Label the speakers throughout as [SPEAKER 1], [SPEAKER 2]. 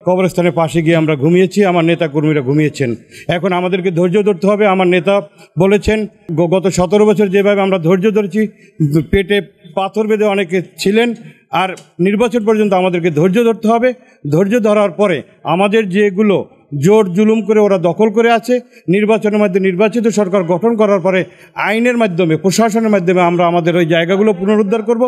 [SPEAKER 1] কবরস্থানের পাশে গিয়ে আমরা ঘুমিয়েছি, আমার নেতা কর্মীরা ঘুমিয়েছেন। এখন আমাদেরকে ধৈর্য ধরতে হবে। আমার নেতা বলেছেন গত 17 বছর যেভাবে আমরা ধৈর্য ধরেছি, পেটে পাথর বেঁধে অনেকে ছিলেন, আর নির্বাচন পর্যন্ত আমাদেরকে ধৈর্য ধরতে হবে। ধৈর্য ধরার পরে আমাদের যেগুলো জোর জুলুম করে ওরা দখল করে আছে, নির্বাচনের মাধ্যমে নির্বাচিত সরকার গঠন করার পরে আইনের মাধ্যমে, প্রশাসনের মাধ্যমে আমরা আমাদের ওই জায়গাগুলো পুনরুদ্ধার করব।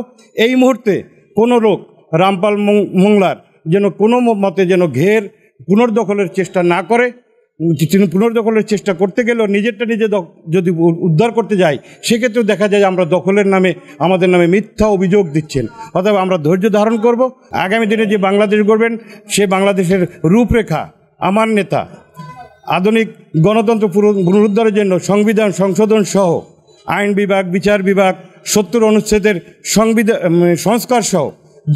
[SPEAKER 1] এই মুহূর্তে কোনো লোক রামপাল মোংলার যেন কোনো মতে যেন ঘের পুনর্দখলের চেষ্টা না করে। পুনর্দখলের চেষ্টা করতে গেলেও নিজেরটা নিজে যদি উদ্ধার করতে যাই, সেক্ষেত্রেও দেখা যায় আমরা দখলের নামে আমাদের নামে মিথ্যা অভিযোগ দিচ্ছেন। অতএব আমরা ধৈর্য ধারণ করব। আগামী দিনে যে বাংলাদেশ গড়বেন, সে বাংলাদেশের রূপরেখা আমার নেতা আধুনিক গণতন্ত্র পুনরুদ্ধারের জন্য সংবিধান সংশোধন সহ আইন বিভাগ, বিচার বিভাগ, 70 অনুচ্ছেদের সংস্কার সহ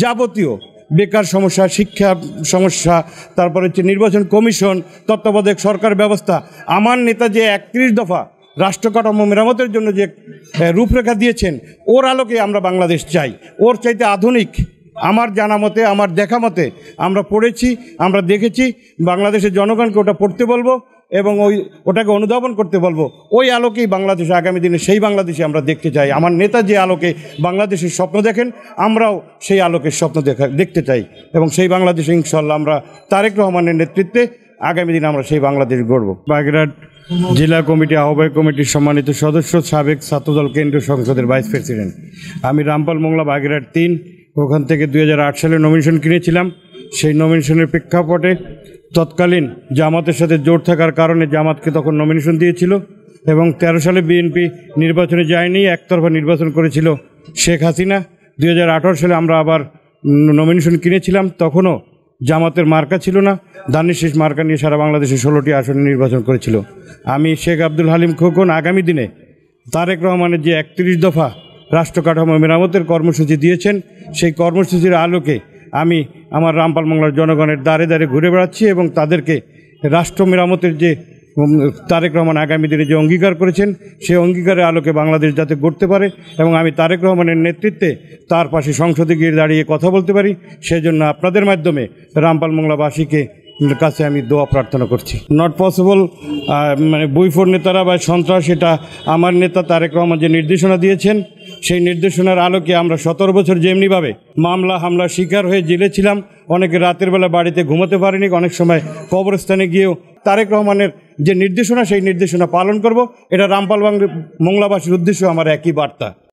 [SPEAKER 1] যাবতীয় বেকার সমস্যা, শিক্ষা সমস্যা, তারপরে হচ্ছে নির্বাচন কমিশন, তত্ত্বাবধায়ক সরকার ব্যবস্থা, আমার নেতা যে 31 দফা রাষ্ট্র কাঠামো মেরামতের জন্য যে রূপরেখা দিয়েছেন, ওর আলোকে আমরা বাংলাদেশ চাই। ওর চাইতে আধুনিক আমার জানা মতে, আমার দেখা মতে আমরা পড়েছি, আমরা দেখেছি। বাংলাদেশের জনগণকে ওটা পড়তে বলবো এবং ওটাকে অনুধাবন করতে বলবো। ওই আলোকেই বাংলাদেশে আগামী দিনে সেই বাংলাদেশে আমরা দেখতে চাই। আমার নেতা যে আলোকে বাংলাদেশের স্বপ্ন দেখেন, আমরাও সেই আলোকের স্বপ্ন দেখতে চাই এবং সেই বাংলাদেশে ইনশাল্লাহ আমরা তারেক রহমানের নেতৃত্বে আগামী দিনে আমরা সেই বাংলাদেশ গড়ব। বাগেরহাট জেলা কমিটি আহ্বায়ক কমিটির সম্মানিত সদস্য, সাবেক ছাত্রদল কেন্দ্রীয় সংসদের ভাইস প্রেসিডেন্ট। আমি রামপাল মোংলা বাগেরহাট 3 ওখান থেকে 2008 সালে নমিনেশন কিনেছিলাম। সেই নমিনেশনের প্রেক্ষাপটে তৎকালীন জামাতের সাথে জোট থাকার কারণে জামাতকে তখন নমিনেশন দিয়েছিল এবং 13 সালে বিএনপি নির্বাচনে যায়নি, একতরফা নির্বাচন করেছিল শেখ হাসিনা। 2018 সালে আমরা আবার নমিনেশন কিনেছিলাম, তখনও জামাতের মার্কা ছিল না, ধানের শীষ মার্কা নিয়ে সারা বাংলাদেশে 16টি আসনে নির্বাচন করেছিল। আমি শেখ আব্দুল হালিম খোকন আগামী দিনে তারেক রহমানের যে 31 দফা রাষ্ট্র কাঠামো মেরামতের কর্মসূচি দিয়েছেন, সেই কর্মসূচির আলোকে আমি আমার রামপাল মোংলার জনগণের দ্বারে দ্বারে ঘুরে বেড়াচ্ছি এবং তাদেরকে রাষ্ট্র মেরামতের যে তারেক রহমান আগামী দিনে যে অঙ্গীকার করেছেন, সেই অঙ্গীকারের আলোকে বাংলাদেশ যাতে গড়তে পারে এবং আমি তারেক রহমানের নেতৃত্বে তার পাশে সংসদে গিয়ে দাঁড়িয়ে কথা বলতে পারি, সেজন্য আপনাদের মাধ্যমে রামপাল মোংলাবাসীকে কাছে আমি দোয়া প্রার্থনা করছি। নট পসিবল মানে বইফোর নেতারা বা সন্ত্রাস, এটা আমার নেতা তারেক রহমান যে নির্দেশনা দিয়েছেন, সেই নির্দেশনার আলোকে আমরা 17 বছর যেমনিভাবে মামলা হামলার শিকার হয়ে জেলে ছিলাম, অনেকে রাতের বেলা বাড়িতে ঘুমাতে পারেনি, অনেক সময় কবরস্থানে গিয়েও তারেক রহমানের যে নির্দেশনা, সেই নির্দেশনা পালন করব। এটা রামপাল মোংলাবাসীর উদ্দেশ্য আমার একই বার্তা।